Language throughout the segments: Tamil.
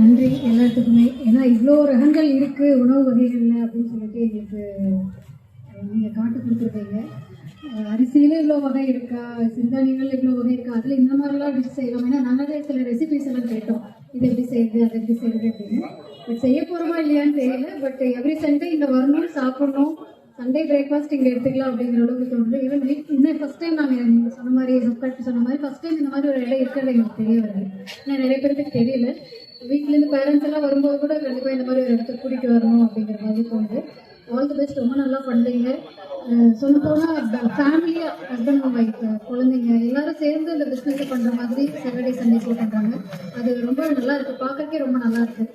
நன்றி எல்லாத்துக்குமே. ஏன்னா இவ்வளோ ரகங்கள் இருக்குது உணவு வகைகளில் அப்படின்னு சொல்லிட்டு எங்களுக்கு நீங்கள் காட்டு கொடுத்துருக்கீங்க. அரிசியில் இவ்வளோ வகை இருக்கா, சிறுதானியங்கள் இவ்வளோ வகை இருக்கா, அதில் இந்த மாதிரிலாம் டிஷ் செய்யலாம். ஏன்னா நாங்களே சில ரெசிபிஸ் எல்லாம் கேட்டோம், இது எப்படி செய்யுது அது எப்படி செய்யுது அப்படின்னு. பட் செய்ய போகிறோமா இல்லையான்னு தெரியல. பட் எவ்ரி சண்டே இங்கே வரணும், சாப்பிட்ணும், சண்டே பிரேக்ஃபாஸ்ட் இங்கே எடுத்துக்கலாம் அப்படிங்கிற அளவுக்கு தோணுது. ஈவன் இன்னும் ஃபஸ்ட் டைம் நாங்கள் நீங்கள் சொன்ன மாதிரி கரெக்ட் சொன்ன மாதிரி ஃபஸ்ட் டைம் இந்த மாதிரி ஒரு இடம் இருக்கிறது எங்களுக்கு தெரிய வருது. ஏன்னா நிறைய பேருக்கு தெரியல. வீட்டிலேருந்து பேரண்ட்ஸ் எல்லாம் வரும்போது கூட கண்டிப்பாக இந்த மாதிரி ஒரு இடத்துக்கு கூட்டிகிட்டு வரணும் அப்படிங்கிற மாதிரி தோணுது. ஆல் தி பெஸ்ட், ரொம்ப நல்லா பண்ணுறீங்க. சொல்ல போனால் ஃபேமிலியாக ஹஸ்பண்ட் அண்ட் ஒய்ஃப் குழந்தைங்க எல்லாரும் சேர்ந்து அந்த பிஸ்னஸை பண்ணுற மாதிரி சாட்டர்டே சண்டேஸில் பண்ணுறாங்க. அது ரொம்ப நல்லா இருக்குது, பார்க்கறக்கே ரொம்ப நல்லா இருக்குது.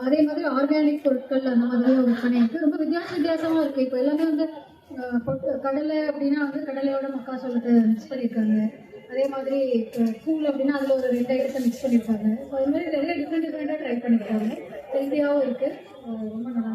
அதே மாதிரி ஆர்கானிக் பொருட்கள் அந்த மாதிரியும் விற்பனை இருக்குது. ரொம்ப வித்தியாசமாக இருக்குது. இப்போ எல்லாமே வந்து கடலை அப்படின்னா வந்து கடலையோட மக்காசோளத்தை மிக்ஸ் பண்ணியிருக்காங்க. அதே மாதிரி இப்போ கூழ் அப்படின்னா அதில் ஒரு 2 ஐட்டத்தை மிக்ஸ் பண்ணியிருக்காங்க. ஸோ அது மாதிரி நிறைய டிஃப்ரெண்ட்டாக ட்ரை பண்ணியிருக்காங்க. ஹெல்த்தியாகவும் இருக்குது. ரொம்ப நல்லா